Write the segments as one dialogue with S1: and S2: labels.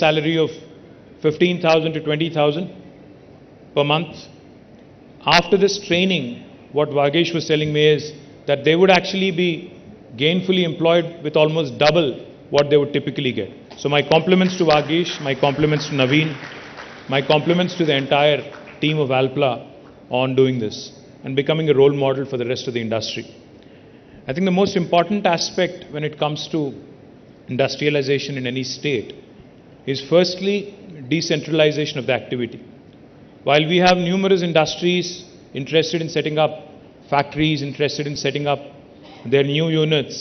S1: salary of 15,000 to 20,000 per month. After this training, what Vagesh was telling me is that they would actually be gainfully employed with almost double what they would typically get. So my compliments to Vagesh, my compliments to Naveen, my compliments to the entire team of Alpla on doing this and becoming a role model for the rest of the industry. I think the most important aspect when it comes to industrialization in any state is firstly decentralization of the activity. While we have numerous industries interested in setting up factories, interested in setting up their new units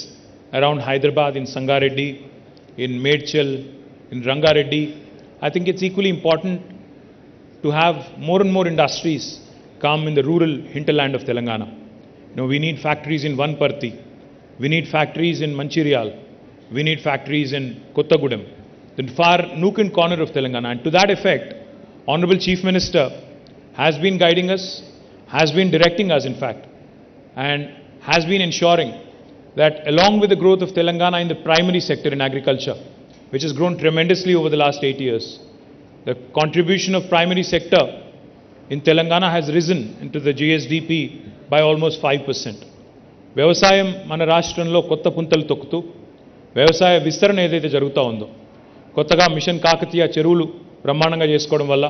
S1: around Hyderabad, in Sangareddy, in Medchal, in Rangareddy, I think it's equally important to have more and more industries come in the rural hinterland of Telangana. We need factories in Vanparthi, we need factories in Mancherial, we need factories in Kottagudem, the far nook and corner of Telangana. And to that effect, Honorable Chief Minister has been guiding us, has been directing us in fact, and has been ensuring that along with the growth of Telangana in the primary sector in agriculture, which has grown tremendously over the last 8 years, the contribution of primary sector in Telangana has risen into the GSDP by almost 5%. వ్యవసాయం మన రాష్ట్రంలో కొత్త పుంతలు తొక్కుతూ వ్యవసాయ విస్తరణ ఏదైతే జరుగుతూ ఉందో, కొత్తగా మిషన్ కాకతీయ చెరువులు బ్రహ్మాండంగా చేసుకోవడం వల్ల,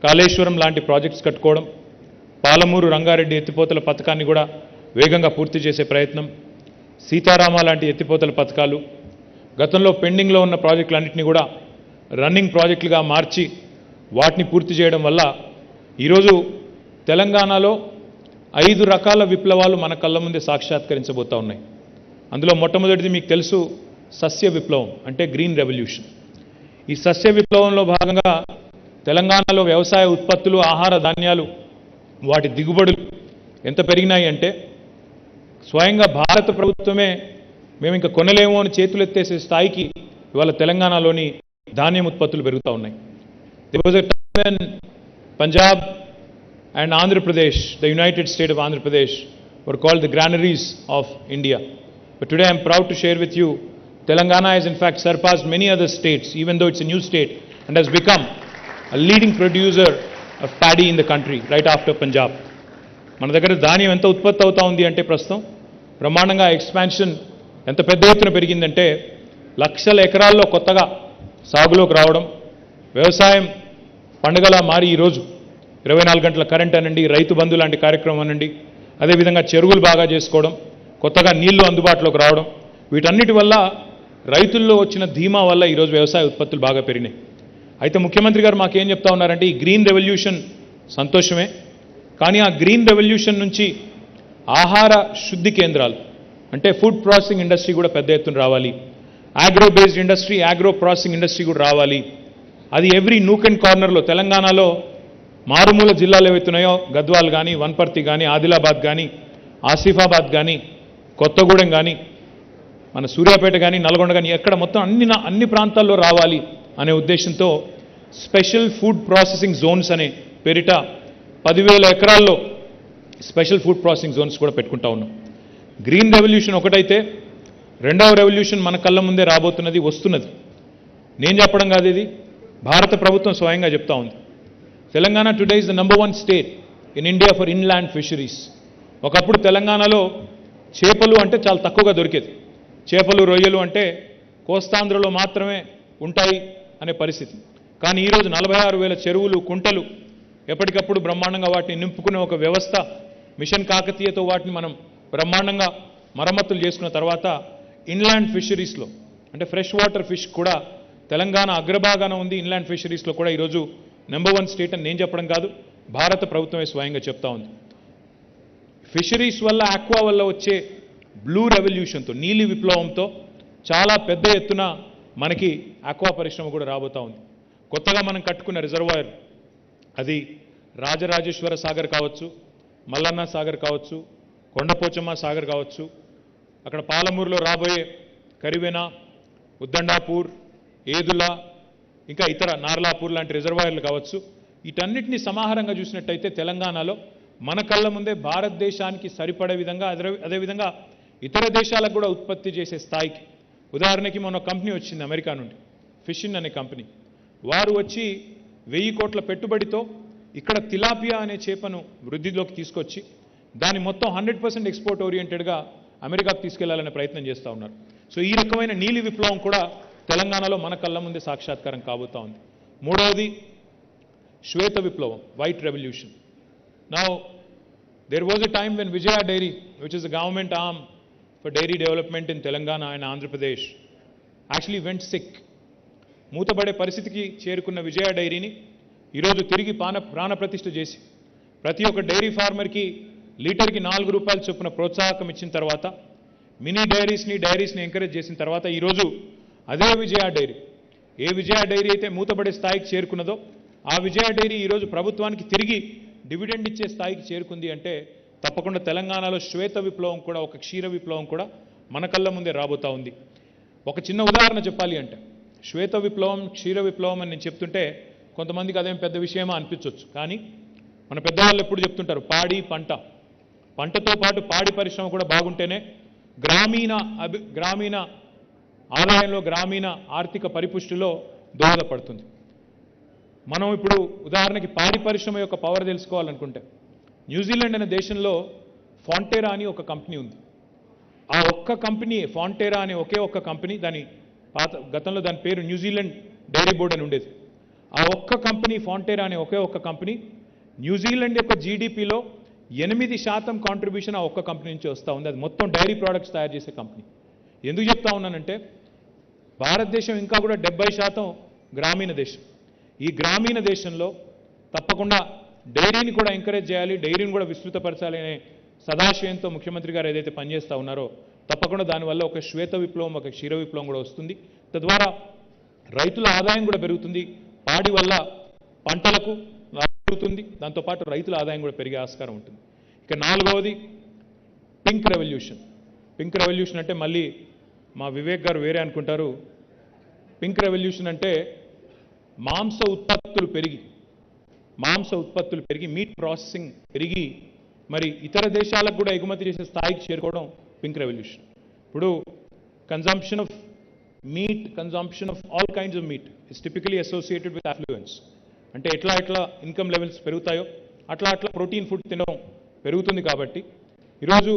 S1: కాళేశ్వరం లాంటి ప్రాజెక్ట్స్ కట్టుకోవడం, పాలమూరు రంగారెడ్డి ఎత్తిపోతల పథకాన్ని కూడా వేగంగా పూర్తి చేసే ప్రయత్నం, సీతారామ లాంటి ఎత్తిపోతల పథకాలు, గతంలో పెండింగ్లో ఉన్న ప్రాజెక్టులన్నింటినీ కూడా రన్నింగ్ ప్రాజెక్టులుగా మార్చి వాటిని పూర్తి చేయడం వల్ల ఈరోజు తెలంగాణలో 5 రకాల విప్లవాలు మన కళ్ళ ముందే సాక్షాత్కరించబోతూ ఉన్నాయి. అందులో మొట్టమొదటిది మీకు తెలుసు, సస్య విప్లవం అంటే గ్రీన్ రెవల్యూషన్. ఈ సస్య విప్లవంలో భాగంగా తెలంగాణలో వ్యవసాయ ఉత్పత్తులు, ఆహార ధాన్యాలు, వాటి దిగుబడులు ఎంత పెరిగినాయి అంటే స్వయంగా భారత ప్రభుత్వమే మేము ఇంకా కొనలేము అని చేతులెత్తేసే స్థాయికి ఇవాళ తెలంగాణలోని ధాన్యం ఉత్పత్తులు పెరుగుతూ ఉన్నాయి. There was a time when Punjab and Andhra Pradesh, the United State of Andhra Pradesh, were called the granaries of India. But today I am proud to share with you, Telangana has in fact surpassed many other states, even though it's a new state, and has become a leading producer of paddy in the country, right after Punjab. మన దగ్గర ధాన్యం ఎంత ఉత్పత్తి అవుతా ఉంది అంటే ప్రస్తుతం బ్రహ్మాండంగా ఎక్స్పాన్షన్ ఎంత పెద్ద ఎత్తున పెరిగిందంటే లక్షల ఎకరాల్లో కొత్తగా సాగులోకి రావడం, వ్యవసాయం పండుగలా మారి ఈరోజు 24 గంటల కరెంట్ అనండి, రైతు బంధు లాంటి కార్యక్రమం అనండి, అదేవిధంగా చెరువులు బాగా చేసుకోవడం, కొత్తగా నీళ్లు అందుబాటులోకి రావడం, వీటన్నిటి వల్ల రైతుల్లో వచ్చిన ధీమా వల్ల ఈరోజు వ్యవసాయ ఉత్పత్తులు బాగా పెరిగినాయి. అయితే ముఖ్యమంత్రి గారు మాకేం చెప్తా ఉన్నారంటే ఈ గ్రీన్ రెవల్యూషన్ సంతోషమే, కానీ ఆ గ్రీన్ రెవల్యూషన్ నుంచి ఆహార శుద్ధి కేంద్రాలు అంటే ఫుడ్ ప్రాసెసింగ్ ఇండస్ట్రీ కూడా పెద్ద ఎత్తున రావాలి, agro based industry, agro processing industry కూడా రావాలి. అది ఎవ్రీ నూక్ అండ్ కార్నర్లో తెలంగాణలో మారుమూల జిల్లాలు ఏవైతున్నాయో గద్వాల్ కానీ, వన్పర్తి కానీ, ఆదిలాబాద్ కానీ, ఆసిఫాబాద్ కానీ, కొత్తగూడెం కానీ, మన సూర్యాపేట కానీ, నల్గొండ కానీ, ఎక్కడ మొత్తం అన్ని ప్రాంతాల్లో రావాలి అనే ఉద్దేశంతో స్పెషల్ ఫుడ్ ప్రాసెసింగ్ జోన్స్ అనే పేరిట 10,000 ఎకరాల్లో స్పెషల్ ఫుడ్ ప్రాసెసింగ్ జోన్స్ కూడా పెట్టుకుంటా ఉన్నాం. గ్రీన్ రెవల్యూషన్ ఒకటైతే రెండవ రెవల్యూషన్ మన కళ్ళ ముందే రాబోతున్నది, వస్తున్నది. నేను చెప్పడం కాదు, ఇది భారత ప్రభుత్వం స్వయంగా చెప్తా ఉంది. Telangana today is the number 1 state in India for inland fisheries. ఒకప్పుడు తెలంగాణలో చేపలు అంటే చాలా తక్కువగా దొరికేది. చేపలు, రొయ్యలు అంటే కోస్తాంధ్రలో మాత్రమే ఉంటాయి అనే పరిస్థితి. కానీ ఈరోజు 46,000 చెరువులు, కుంటలు, ఎప్పటికప్పుడు బ్రహ్మాండంగా వాటిని నింపుకునే ఒక వ్యవస్థ, మిషన్ కాకతీయతో వాటిని మనం బ్రహ్మాండంగా మరమ్మతులు చేసుకున్న తర్వాత ఇన్లాండ్ ఫిషరీస్లో అంటే ఫ్రెష్ వాటర్ ఫిష్ కూడా తెలంగాణ అగ్రభాగాన ఉంది. ఇన్లాండ్ ఫిషరీస్లో కూడా ఈరోజు నెంబర్ 1 స్టేట్ అని నేను చెప్పడం కాదు, భారత ప్రభుత్వమే స్వయంగా చెప్తా ఉంది. ఫిషరీస్ వల్ల, ఆక్వా వల్ల వచ్చే బ్లూ రెవల్యూషన్తో, నీలి విప్లవంతో చాలా పెద్ద ఎత్తున మనకి ఆక్వా పరిశ్రమ కూడా రాబోతూ ఉంది. కొత్తగా మనం కట్టుకున్న రిజర్వాయర్, అది రాజరాజేశ్వర సాగర్ కావచ్చు, మల్లన్న సాగర్ కావచ్చు, కొండపోచమ్మ సాగర్ కావచ్చు, అక్కడ పాలమూరులో రాబోయే కరివెన, ఉద్దండాపూర్, ఏదుల, ఇంకా ఇతర నార్లాపూర్ లాంటి రిజర్వాయర్లు కావచ్చు. వీటన్నిటిని సమాహారంగా చూసినట్టయితే తెలంగాణలో మన కళ్ళ ముందే భారతదేశానికి సరిపడే విధంగా, అదేవిధంగా ఇతర దేశాలకు కూడా ఉత్పత్తి చేసే స్థాయికి, ఉదాహరణకి మొన్న కంపెనీ వచ్చింది అమెరికా నుండి, ఫిషిన్ అనే కంపెనీ. వారు వచ్చి 1000 కోట్ల పెట్టుబడితో ఇక్కడ తిలాపియా అనే చేపను వృద్ధిలోకి తీసుకొచ్చి దాని మొత్తం 100% ఎక్స్పోర్ట్ ఓరియంటెడ్గా అమెరికాకు తీసుకెళ్లాలనే ప్రయత్నం చేస్తూ ఉన్నారు. సో ఈ రకమైన నీలి విప్లవం కూడా తెలంగాణలో మన కళ్ళ ముందే సాక్షాత్కారం కాబోతా ఉంది. మూడవది శ్వేత విప్లవం, white revolution. Now there was a time when Vijaya Dairy, which is a government arm for dairy development in Telangana and Andhra Pradesh, actually went sick. మూతబడే పరిస్థితికి చేరుకున్న విజయ డైరీని ఈరోజు తిరిగి ప్రాణప్రతిష్ఠ చేసి ప్రతి ఒక్క డైరీ ఫార్మర్కి లీటర్కి 4 రూపాయల చొప్పున ప్రోత్సాహకం ఇచ్చిన తర్వాత మినీ డైరీస్ని ఎంకరేజ్ చేసిన తర్వాత ఈరోజు అదే విజయ డైరీ, ఏ విజయ డైరీ అయితే మూతబడే స్థాయికి చేరుకున్నదో ఆ విజయ డైరీ ఈరోజు ప్రభుత్వానికి తిరిగి డివిడెండ్ ఇచ్చే స్థాయికి చేరుకుంది అంటే తప్పకుండా తెలంగాణలో శ్వేత విప్లవం కూడా, ఒక క్షీర విప్లవం కూడా మన కళ్ళ ముందే రాబోతా ఉంది. ఒక చిన్న ఉదాహరణ చెప్పాలి అంటే శ్వేత విప్లవం, క్షీర విప్లవం అని నేను చెప్తుంటే కొంతమందికి అదేం పెద్ద విషయమా అనిపించవచ్చు. కానీ మన పెద్దవాళ్ళు ఎప్పుడు చెప్తుంటారు, పంటతో పాటు పాడి పరిశ్రమ కూడా బాగుంటేనే గ్రామీణ ఆదాయంలో, గ్రామీణ ఆర్థిక పరిపుష్టిలో దోహదపడుతుంది. మనం ఇప్పుడు ఉదాహరణకి పాడి పరిశ్రమ యొక్క పవర్ తెలుసుకోవాలనుకుంటే న్యూజిలాండ్ అనే దేశంలో ఫాంటేరా అని ఒక కంపెనీ ఉంది. ఆ ఒక్క కంపెనీ, ఫాంటేరా అనే ఒకే ఒక్క కంపెనీ, గతంలో దాని పేరు న్యూజిలాండ్ డైరీ బోర్డ్ అని ఉండేది. ఆ ఒక్క కంపెనీ, ఫాంటేరా అనే ఒకే ఒక్క కంపెనీ న్యూజిలాండ్ యొక్క జీడిపిలో 8% కాంట్రిబ్యూషన్ ఆ ఒక్క కంపెనీ నుంచి వస్తూ ఉంది. అది మొత్తం డైరీ ప్రోడక్ట్స్ తయారు చేసే కంపెనీ. ఎందుకు చెప్తా ఉన్నానంటే భారతదేశం ఇంకా కూడా 70% గ్రామీణ దేశం. ఈ గ్రామీణ దేశంలో తప్పకుండా డైరీని కూడా ఎంకరేజ్ చేయాలి, డైరీని కూడా విస్తృతపరచాలి అనే సదాశయంతో ముఖ్యమంత్రి గారు ఏదైతే పనిచేస్తూ ఉన్నారో తప్పకుండా దానివల్ల ఒక శ్వేత విప్లవం, ఒక క్షీర విప్లవం కూడా వస్తుంది. తద్వారా రైతుల ఆదాయం కూడా పెరుగుతుంది, పాడి వల్ల పంటలకు పెరుగుతుంది, దాంతోపాటు రైతుల ఆదాయం కూడా పెరిగే ఆస్కారం ఉంటుంది. ఇక నాలుగవది పింక్ రెవల్యూషన్. పింక్ రెవల్యూషన్ అంటే మళ్ళీ మా వివేక్ గారు వేరే అనుకుంటారు. పింక్ రెవల్యూషన్ అంటే మాంస ఉత్పత్తులు పెరిగి మీట్ ప్రాసెసింగ్ పెరిగి మరి ఇతర దేశాలకు కూడా ఎగుమతి చేసే స్థాయికి చేరుకోవడం పింక్ రెవల్యూషన్. ఇప్పుడు consumption of meat, consumption of all kinds of meat is typically associated with affluence. అంటే ఎట్లా ఇన్కమ్ లెవెల్స్ పెరుగుతాయో అట్లా ప్రోటీన్ ఫుడ్ తినడం పెరుగుతుంది. కాబట్టి ఈరోజు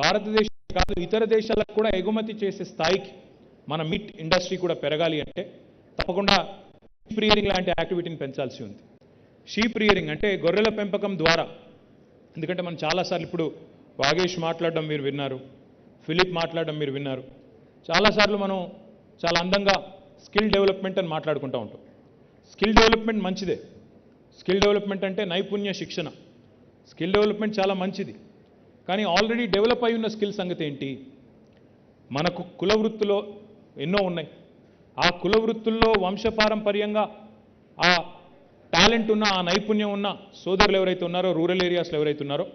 S1: భారతదేశం కాదు ఇతర దేశాలకు కూడా ఎగుమతి చేసే స్థాయికి మన మీట్ ఇండస్ట్రీ కూడా పెరగాలి అంటే తప్పకుండా షీప్ రియరింగ్ లాంటి యాక్టివిటీని పెంచాల్సి ఉంది. షీప్ రియరింగ్ అంటే గొర్రెల పెంపకం ద్వారా, ఎందుకంటే మనం చాలాసార్లు ఇప్పుడు వాగేష్ మాట్లాడడం మీరు విన్నారు, ఫిలిప్ మాట్లాడడం మీరు విన్నారు. చాలాసార్లు మనం చాలా అందంగా స్కిల్ డెవలప్మెంట్ అని మాట్లాడుకుంటూ ఉంటాం. స్కిల్ డెవలప్మెంట్ మంచిదే. స్కిల్ డెవలప్మెంట్ అంటే నైపుణ్య శిక్షణ. స్కిల్ డెవలప్మెంట్ చాలా మంచిది. కానీ ఆల్రెడీ డెవలప్ అయి ఉన్న స్కిల్ సంగతి ఏంటి? మనకు కుల వృత్తులో ఎన్నో ఉన్నాయి. ఆ కుల వృత్తుల్లో వంశపారంపర్యంగా ఆ టాలెంట్ ఉన్న, ఆ నైపుణ్యం ఉన్న సోదరులు ఎవరైతే ఉన్నారో, రూరల్ ఏరియాస్లో ఎవరైతే ఉన్నారో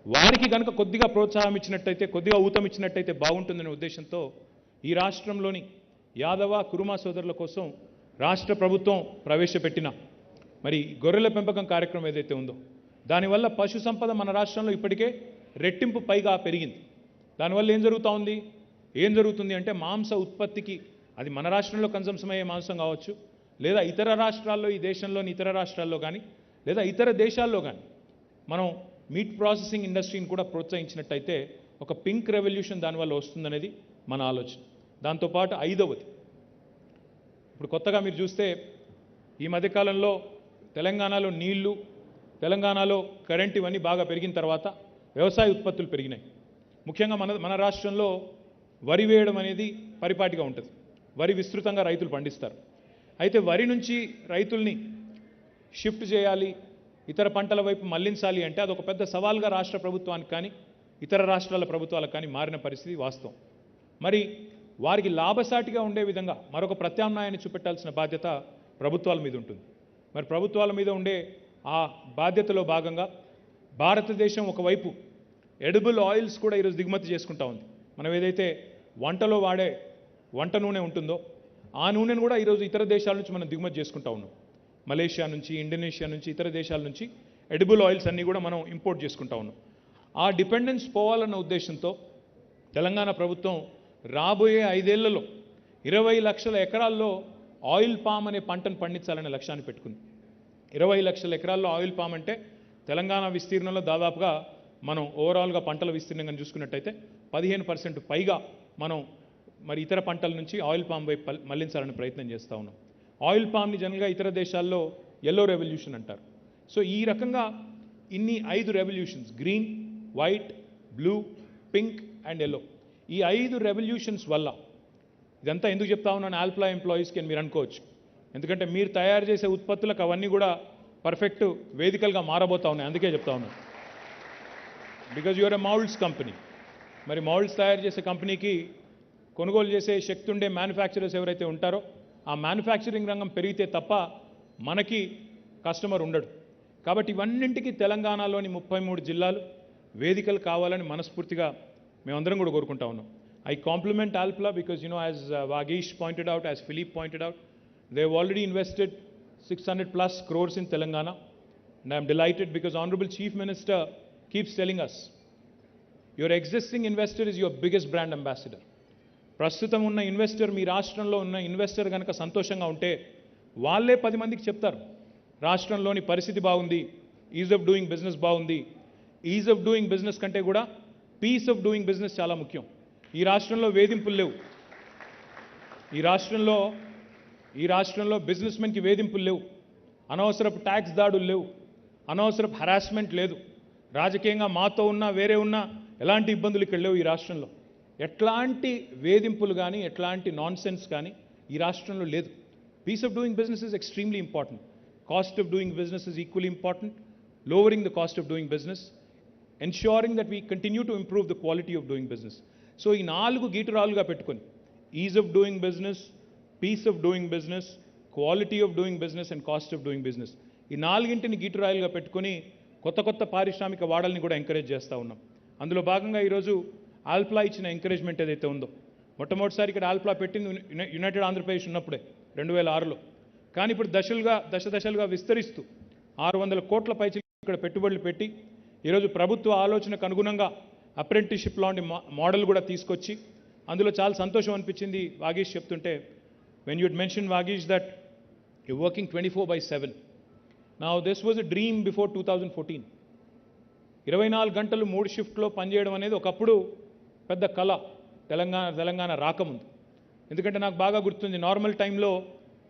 S1: వారికి కనుక కొద్దిగా ప్రోత్సాహం ఇచ్చినట్టయితే, కొద్దిగా ఊతం ఇచ్చినట్టయితే బాగుంటుందనే ఉద్దేశంతో ఈ రాష్ట్రంలోని యాదవ, కురుమా సోదరుల కోసం రాష్ట్ర ప్రభుత్వం ప్రవేశపెట్టిన మరి గొర్రెల పెంపకం కార్యక్రమం ఏదైతే ఉందో దానివల్ల పశు సంపద మన రాష్ట్రంలో ఇప్పటికే రెట్టింపు పైగా పెరిగింది. దానివల్ల ఏం జరుగుతుంది అంటే మాంస ఉత్పత్తికి, అది మన రాష్ట్రంలో కన్సంప్షన్ అయ్యే మాంసం కావచ్చు, లేదా ఇతర రాష్ట్రాల్లో, ఈ దేశంలోని ఇతర రాష్ట్రాల్లో కానీ, లేదా ఇతర దేశాల్లో కానీ మనం మీట్ ప్రాసెసింగ్ ఇండస్ట్రీని కూడా ప్రోత్సహించినట్టయితే ఒక పింక్ రెవల్యూషన్ దానివల్ల వస్తుందనేది మన ఆలోచన. దాంతోపాటు ఐదవది, ఇప్పుడు కొత్తగా మీరు చూస్తే ఈ మధ్యకాలంలో తెలంగాణలో నీళ్లు, తెలంగాణలో కరెంట్ ఇవన్నీ బాగా పెరిగిన తర్వాత వ్యవసాయ ఉత్పత్తులు పెరిగినాయి. ముఖ్యంగా మన రాష్ట్రంలో వరి వేయడం అనేది పరిపాటిగా ఉంటుంది. వరి విస్తృతంగా రైతులు పండిస్తారు. అయితే వరి నుంచి రైతుల్ని షిఫ్ట్ చేయాలి, ఇతర పంటల వైపు మళ్లించాలి అంటే అదొక పెద్ద సవాల్గా రాష్ట్ర ప్రభుత్వానికి కానీ ఇతర రాష్ట్రాల ప్రభుత్వాలకు కానీ మారిన పరిస్థితి వాస్తవం. మరి వారికి లాభసాటిగా ఉండే విధంగా మరొక ప్రత్యామ్నాయాన్ని చూపెట్టాల్సిన బాధ్యత ప్రభుత్వాల మీద ఉంటుంది. మరి ప్రభుత్వాల మీద ఉండే ఆ బాధ్యతలో భాగంగా భారతదేశం ఒకవైపు ఎడిబుల్ ఆయిల్స్ కూడా ఈరోజు దిగుమతి చేసుకుంటా ఉంది. మనం ఏదైతే వంటలో వాడే వంట నూనె ఉంటుందో ఆ నూనెను కూడా ఈరోజు ఇతర దేశాల నుంచి మనం దిగుమతి చేసుకుంటా ఉన్నాం. మలేషియా నుంచి, ఇండోనేషియా నుంచి, ఇతర దేశాల నుంచి ఎడిబుల్ ఆయిల్స్ అన్నీ కూడా మనం ఇంపోర్ట్ చేసుకుంటా ఉన్నాం. ఆ డిపెండెన్స్ పోవాలన్న ఉద్దేశంతో తెలంగాణ ప్రభుత్వం రాబోయే 5 ఏళ్లలో 20 లక్షల ఎకరాల్లో ఆయిల్ పామ్ అనే పంటను పండించాలనే లక్ష్యాన్ని పెట్టుకుంది. 20 లక్షల ఎకరాల్లో ఆయిల్ పామ్ అంటే తెలంగాణ విస్తీర్ణంలో దాదాపుగా మనం ఓవరాల్గా పంటల విస్తీర్ణంగా చూసుకున్నట్టయితే 15% పైగా మనం మరి ఇతర పంటల నుంచి ఆయిల్ పామ్ వైపు మళ్లించాలని ప్రయత్నం చేస్తూ ఉన్నాం. ఆయిల్ పామ్ని జనరల్గా ఇతర దేశాల్లో ఎల్లో రెవల్యూషన్ అంటారు. సో ఈ రకంగా ఇన్ని 5 revolutions, green, white, blue, pink and yellow, ఈ 5 రెవల్యూషన్స్ వల్ల, ఇదంతా ఎందుకు చెప్తా ఉన్నాను ఆల్ప్లా ఎంప్లాయీస్కి అని మీరు అనుకోవచ్చు. ఎందుకంటే మీరు తయారు చేసే ఉత్పత్తులకు అవన్నీ కూడా పర్ఫెక్ట్ వేదికలుగా మారబోతా ఉన్నాయి. అందుకే చెప్తా ఉన్నాను. Because you're a moulds company. మరి మౌల్డ్స్ తయారు చేసే కంపెనీకి కొనుగోలు చేసే శక్తి ఉండే మ్యానుఫ్యాక్చరర్స్ ఎవరైతే ఉంటారో ఆ మ్యానుఫ్యాక్చరింగ్ రంగం పెరిగితే తప్ప మనకి కస్టమర్ ఉండడు. కాబట్టి ఇవన్నింటికి తెలంగాణలోని 33 జిల్లాలు వేదికలు కావాలని మనస్ఫూర్తిగా మేమందరం కూడా కోరుకుంటా ఉన్నాం. I compliment Alpla because, as Vagish pointed out, as Philippe pointed out, they've already invested 600 plus crores in Telangana. And I'm delighted because Honorable Chief Minister keeps telling us, your existing investor is your biggest brand ambassador. ప్రస్తుతం ఉన్న investor, మీ రాష్ట్రంలో ఉన్న investor కనుక సంతోషంగా ఉంటే వాళ్ళే 10 మందికి చెప్తారు రాష్ట్రంలోని పరిస్థితి బాగుంది, ఈజ్ ఆఫ్ డూయింగ్ బిజినెస్ బాగుంది. ఈజ్ ఆఫ్ డూయింగ్ బిజినెస్ కంటే కూడా పీస్ ఆఫ్ డూయింగ్ బిజినెస్ చాలా ముఖ్యం. ఈ రాష్ట్రంలో వేధింపులు లేవు. ఈ రాష్ట్రంలో బిజినెస్ మెన్కి వేధింపులు లేవు. అనవసరపు ట్యాక్స్ దాడులు లేవు. అనవసరపు హరాస్మెంట్ లేదు. రాజకీయంగా మాతో ఉన్నా వేరే ఉన్నా ఎలాంటి ఇబ్బందులు ఇక్కడ లేవు. ఈ రాష్ట్రంలో ఎట్లాంటి వేధింపులు కానీ ఎట్లాంటి నాన్ సెన్స్ కానీ ఈ రాష్ట్రంలో లేదు. Pace of doing business is extremely important. Cost of doing business is equally important. Lowering the cost of doing business, ensuring that we continue to improve the quality of doing business. So ఈ 4 గీటురాలుగా పెట్టుకొని ease of doing business, pace of doing business, quality of doing business and cost of doing business, ఈ 4ంటిని గీటురాయిలుగా పెట్టుకొని కొత్త కొత్త పారిశ్రామిక వాడల్ని కూడా ఎంకరేజ్ చేస్తూ ఉన్నాం. అందులో భాగంగా ఈరోజు ఆల్ప్లా ఇచ్చిన ఎంకరేజ్మెంట్ ఏదైతే ఉందో, మొట్టమొదటిసారి ఇక్కడ ఆల్ప్లా పెట్టింది యునైటెడ్ ఆంధ్రప్రదేశ్ ఉన్నప్పుడే 2006లో. కానీ ఇప్పుడు దశలుగా విస్తరిస్తూ 600 కోట్ల పైచి ఇక్కడ పెట్టుబడులు పెట్టి ఈరోజు ప్రభుత్వ ఆలోచనకు అనుగుణంగా అప్రెంటిస్షిప్ లాంటి మోడల్ కూడా తీసుకొచ్చి, అందులో చాలా సంతోషం అనిపించింది వాగీష్ చెప్తుంటే, when you'd mention Vageesh that you working 24/7. Now this was a dream before 2014. 24 గంటలు 3 షిఫ్ట్లో పనిచేయడం అనేది ఒకప్పుడు పెద్ద కళ తెలంగాణ రాకముందు. ఎందుకంటే నాకు బాగా గుర్తుంది, నార్మల్ టైంలో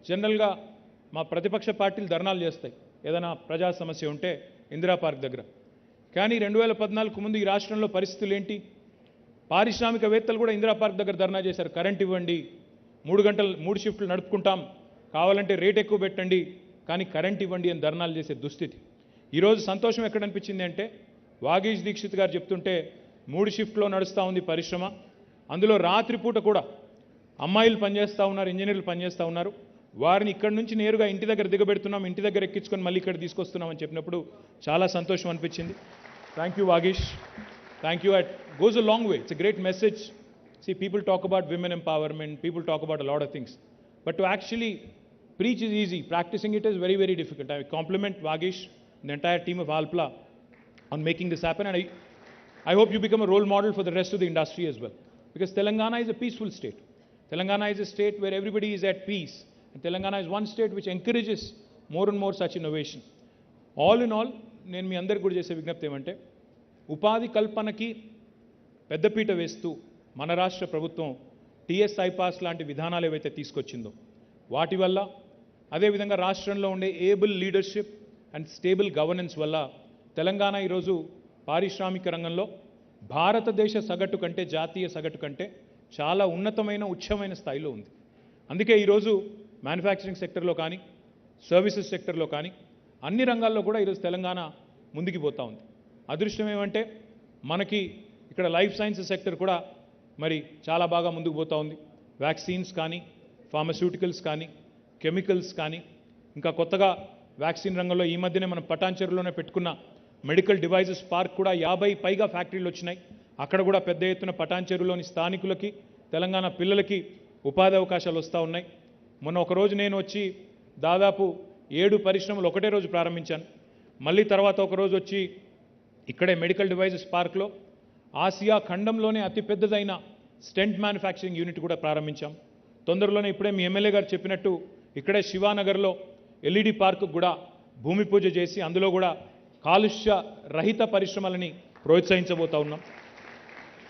S1: జనరల్గా మా ప్రతిపక్ష పార్టీలు ధర్నాలు చేస్తాయి ఏదైనా ప్రజా సమస్య ఉంటే ఇందిరా పార్క్ దగ్గర. కానీ 2014 ముందు ఈ రాష్ట్రంలో పరిస్థితులు ఏంటి? పారిశ్రామికవేత్తలు కూడా ఇందిరా పార్క్ దగ్గర ధర్నా చేశారు. కరెంట్ ఇవ్వండి, 3 షిఫ్ట్లు నడుపుకుంటాం, కావాలంటే రేట్ ఎక్కువ పెట్టండి, కానీ కరెంట్ ఇవ్వండి అని ధర్నాలు చేసే దుస్థితి. ఈరోజు సంతోషం ఎక్కడ అనిపించింది అంటే, వాగీష్ దీక్షిత్ గారు చెప్తుంటే 3 షిఫ్ట్లో నడుస్తూ ఉంది పరిశ్రమ. అందులో రాత్రిపూట కూడా అమ్మాయిలు పనిచేస్తూ ఉన్నారు, ఇంజనీర్లు పనిచేస్తూ ఉన్నారు. వారిని ఇక్కడి నుంచి నేరుగా ఇంటి దగ్గర దిగబెడుతున్నాం, ఇంటి దగ్గర ఎక్కించుకొని మళ్ళీ ఇక్కడ తీసుకొస్తున్నామని చెప్పినప్పుడు చాలా సంతోషం అనిపించింది. Thank you Vageesh, thank you. It goes a long way. It's a great message. See, people talk about women empowerment, people talk about a lot of things, but to actually preach is easy, practicing it is very, very difficult. I compliment Vagish and the entire team of Alpla on making this happen, and I hope you become a role model for the rest of the industry as well, because Telangana is a peaceful state. Telangana is a state where everybody is at peace, and Telangana is one state which encourages more and more such innovation. All in all, నేను మీ అందరికి కూడా చేసే విజ్ఞప్తి ఏమంటే, ఉపాధి కల్పనకి పెద్దపీట వేస్తూ మన రాష్ట్ర ప్రభుత్వం టీఎస్ఐ పాస్ లాంటి విధానాలు ఏవైతే తీసుకొచ్చిందో వాటి వల్ల, అదేవిధంగా రాష్ట్రంలో ఉండే able leadership and stable governance వల్ల తెలంగాణ ఈరోజు పారిశ్రామిక రంగంలో భారతదేశ సగటు కంటే, జాతీయ సగటు కంటే చాలా ఉన్నతమైన ఉచ్చమైన స్థాయిలో ఉంది. అందుకే ఈరోజు మ్యానుఫ్యాక్చరింగ్ సెక్టర్లో కానీ, సర్వీసెస్ సెక్టర్లో కానీ, అన్ని రంగాల్లో కూడా ఈరోజు తెలంగాణ ముందుకు పోతూ ఉంది. అదృష్టం ఏమంటే మనకి ఇక్కడ లైఫ్ సైన్సెస్ సెక్టర్ కూడా మరి చాలా బాగా ముందుకు పోతూ ఉంది. వ్యాక్సిన్స్ కానీ, ఫార్మస్యూటికల్స్ కానీ, కెమికల్స్ కానీ, ఇంకా కొత్తగా వ్యాక్సిన్ రంగంలో ఈ మధ్యనే మనం పటాన్చెరులోనే పెట్టుకున్న మెడికల్ డివైజెస్ పార్క్ కూడా 50 పైగా ఫ్యాక్టరీలు వచ్చినాయి. అక్కడ కూడా పెద్ద ఎత్తున పటాన్చెరులోని స్థానికులకి, తెలంగాణ పిల్లలకి ఉపాధి అవకాశాలు వస్తూ ఉన్నాయి. మొన్న ఒకరోజు నేను వచ్చి దాదాపు 7 పరిశ్రమలు ఒకటే రోజు ప్రారంభించాను. మళ్ళీ తర్వాత ఒకరోజు వచ్చి ఇక్కడే మెడికల్ డివైజెస్ పార్క్లో ఆసియా ఖండంలోనే అతిపెద్దదైన స్టెంట్ మ్యానుఫ్యాక్చరింగ్ యూనిట్ కూడా ప్రారంభించాం. తొందరలోనే ఇప్పుడే మీ ఎమ్మెల్యే గారు చెప్పినట్టు ఇక్కడే శివానగర్లో ఎల్ఈడి పార్కు కూడా భూమి పూజ చేసి అందులో కూడా కాలుష్య రహిత పరిశ్రమలని ప్రోత్సహించబోతా ఉన్నాం.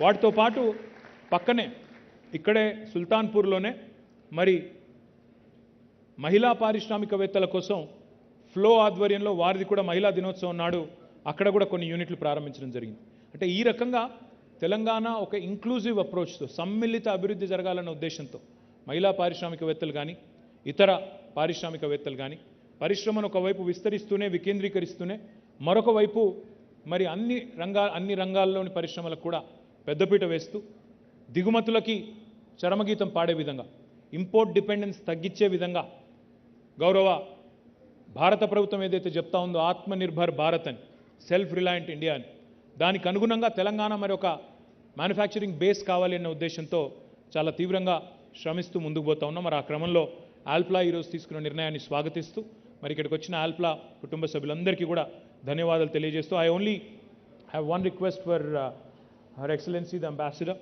S1: వాటితో పాటు పక్కనే ఇక్కడే సుల్తాన్పూర్లోనే మరి మహిళా పారిశ్రామికవేత్తల కోసం ఫ్లో ఆధ్వర్యంలో వారిది కూడా మహిళా దినోత్సవం నాడు అక్కడ కూడా కొన్ని యూనిట్లు ప్రారంభించడం జరిగింది. అంటే ఈ రకంగా తెలంగాణ ఒక ఇంక్లూజివ్ అప్రోచ్తో సమ్మిళిత అభివృద్ధి జరగాలన్న ఉద్దేశంతో మహిళా పారిశ్రామికవేత్తలు కానీ ఇతర పారిశ్రామికవేత్తలు కానీ పరిశ్రమను ఒకవైపు విస్తరిస్తూనే వికేంద్రీకరిస్తూనే మరొక వైపు మరి అన్ని రంగాల్లోని పరిశ్రమలకు కూడా పెద్దపీట వేస్తూ దిగుమతులకి చరమగీతం పాడే విధంగా ఇంపోర్ట్ డిపెండెన్స్ తగ్గించే విధంగా గౌరవ భారత ప్రభుత్వం ఏదైతే చెప్తా ఉందో ఆత్మనిర్భర్ భారత్ అని, సెల్ఫ్ రిలయంట్ ఇండియా అని, దానికి అనుగుణంగా తెలంగాణ మరి ఒక మ్యానుఫ్యాక్చరింగ్ బేస్ కావాలి అనే ఉద్దేశంతో చాలా తీవ్రంగా శ్రమిస్తూ ముందుకు పోతా ఉన్నాం. మరి ఆ క్రమంలో ఆల్ప్లా ఈరోజు తీసుకున్న నిర్ణయాన్ని స్వాగతిస్తూ మరి ఇక్కడికి వచ్చిన ఆల్ప్లా కుటుంబ సభ్యులందరికీ కూడా ధన్యవాదాలు తెలియజేస్తూ I only have one request for her excellency the ambassador.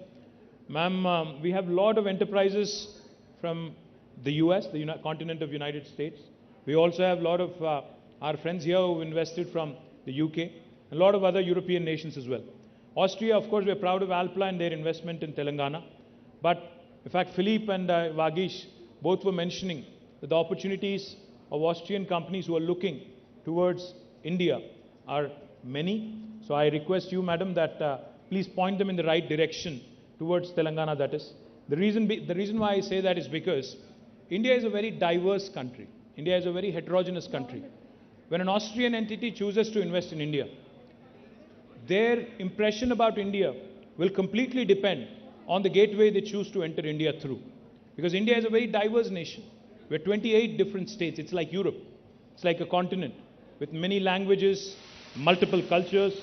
S1: Ma'am, we have a lot of enterprises from the US, the continent of United States. We also have a lot of our friends here who invested from the UK, a lot of other European nations as well. Austria, of course, we're proud of Alpla and their investment in Telangana. But in fact, Philippe and Vagish both were mentioning that the opportunities of Austrian companies who are looking towards India are many. So I request you, madam, that please point them in the right direction towards Telangana, that is. The reason why I say that is because India is a very diverse country. India is a very heterogeneous country. When an Austrian entity chooses to invest in India, their impression about India will completely depend on the gateway they choose to enter India through. Because India is a very diverse nation. We're 28 different states. It's like Europe. It's like a continent with many languages, multiple cultures.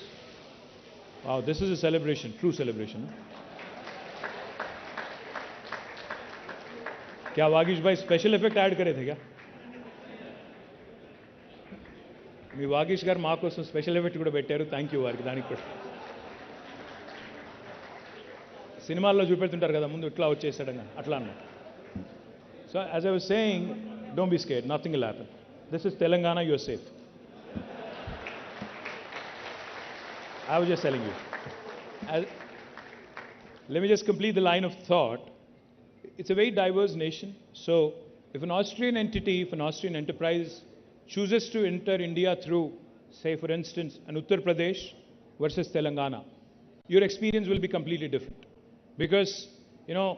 S1: Wow, this is a celebration, true celebration. क्या वागीश भाई special effect add करे थे क्या? మీ వాగీష్ గారు మా కోసం special effect కూడా పెట్టారు. థ్యాంక్ యూ వారికి. దానికి కూడా సినిమాల్లో చూపెడుతుంటారు కదా ముందు ఇట్లా వచ్చేసాడని అట్లా అన్నమాట. So as I was saying, don't be scared, nothing will happen. This is Telangana, you are safe. I was just telling you. Let me just complete the line of thought. It's a very diverse nation. So if an Austrian entity, if an Austrian enterprise chooses to enter India through, say for instance, an Uttar Pradesh versus Telangana, your experience will be completely different. Because, you know,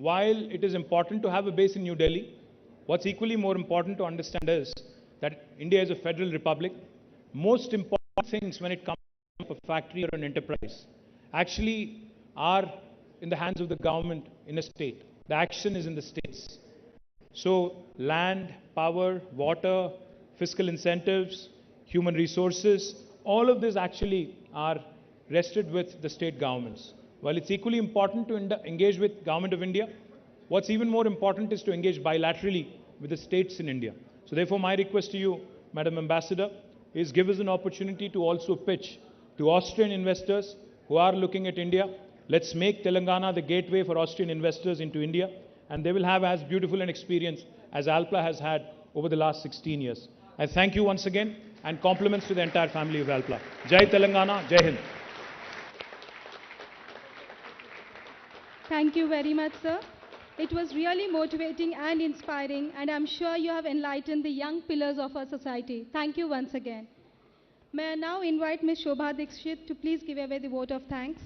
S1: while it is important to have a base in New Delhi, what's equally more important to understand is that India is a federal republic. Most important things when it comes to a factory or an enterprise actually are in the hands of the government in a state. The action is in the states. So land, power, water, fiscal incentives, human resources, all of this actually are rested with the state governments. While it's equally important to engage with Government of India, what's even more important is to engage bilaterally with the states in India. So therefore my request to you, Madam Ambassador, is give us an opportunity to also pitch to Austrian investors who are looking at India. Let's make Telangana the gateway for Austrian investors into India, and they will have as beautiful an experience as Alpla has had over the last 16 years. I thank you once again, and compliments to the entire family of Alpla. Jai Telangana, Jai Hind.
S2: Thank you very much, sir. It was really motivating and inspiring, and I'm sure you have enlightened the young pillars of our society. Thank you once again. May I now invite Ms. Shobha Dikshit to please give away the vote of thanks.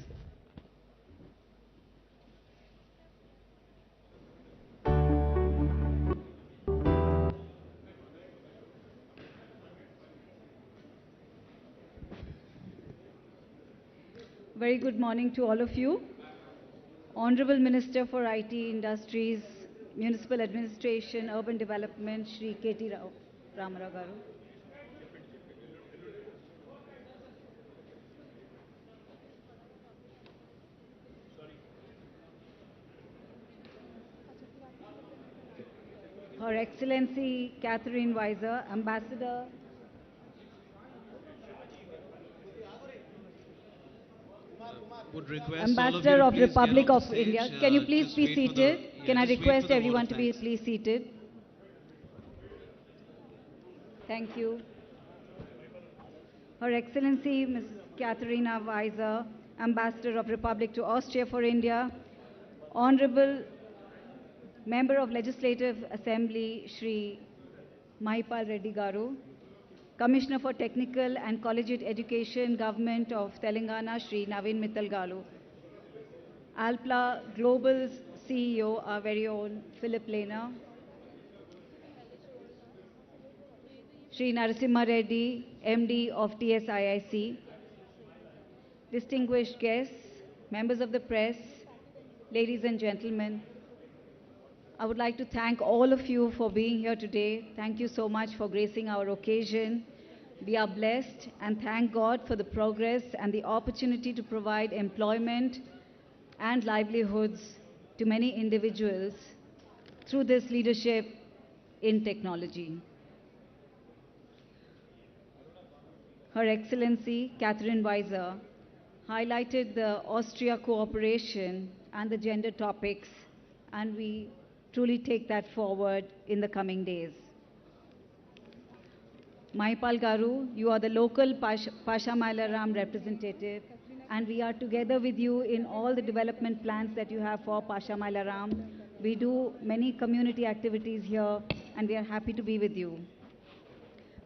S3: Very good morning to all of you. Honorable Minister for IT, Industries, Municipal Administration, Urban Development, Shri KTR Ramarao garu. Her Excellency Catherine Weiser, Ambassador
S4: would request
S3: Ambassador
S4: all
S3: of
S4: of you to please
S3: Republic
S4: get
S3: of
S4: off the
S3: India.
S4: stage,
S3: Can you please
S4: just
S3: be
S4: wait for the-
S3: seated?
S4: yeah,
S3: Can I
S4: just wait
S3: request
S4: for the vote
S3: everyone
S4: of
S3: to be
S4: thanks.
S3: please seated? Thank you. Her Excellency Ms. Katharina Weiser, Ambassador of Republic to Austria for India, Honorable Member of Legislative Assembly Shri Mahipal Reddy Garu, Commissioner for Technical and Collegiate Education, Government of Telangana Shri Naveen Mittal Garu, Alpla Global's CEO, our very own Philip Lehner, Shri Narasimha Reddy, MD of TSIIC, distinguished guests, members of the press, ladies and gentlemen, I would like to thank all of you for being here today. Thank you so much for gracing our occasion. We are blessed and thank God for the progress and the opportunity to provide employment and livelihoods to many individuals through this leadership in technology. Her Excellency Catherine Weiser highlighted the Austria cooperation and the gender topics, and we truly take that forward in the coming days. Mahipal Garu, you are the local Pasha Mailaram representative, and we are together with you in all the development plans that you have for Pasha Mailaram. We do many community activities here, and we are happy to be with you.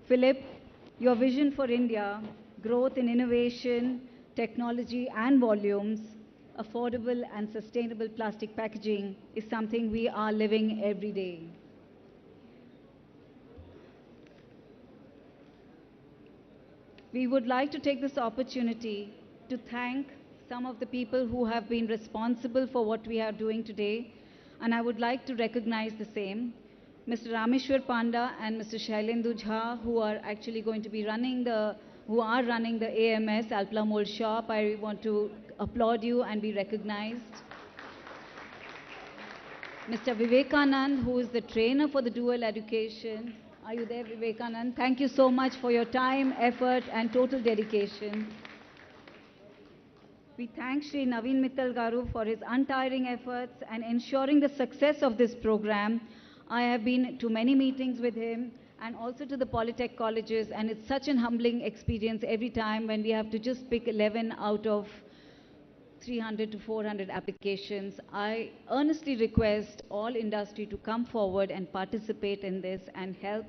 S3: Philip, your vision for India, growth in innovation, technology and volumes, affordable and sustainable plastic packaging is something we are living every day. We would like to take this opportunity to thank some of the people who have been responsible for what we are doing today, and I would like to recognize the same. Mr. Rameshwar Panda and Mr. Shailendu Jha, who are actually going to be running the AMS, Alpla Mould shop. I want to applaud you and be recognized. Mr. Vivekanand, who is the trainer for the dual education. Are you there, Vivekanand? Thank you so much for your time, effort, and total dedication. We thank Shri Naveen Mittal Garu for his untiring efforts and ensuring the success of this program. I have been to many meetings with him and also to the Polytech colleges, and it's such an humbling experience every time when we have to just pick 11 out of 300 to 400 applications. I earnestly request all industry to come forward and participate in this and help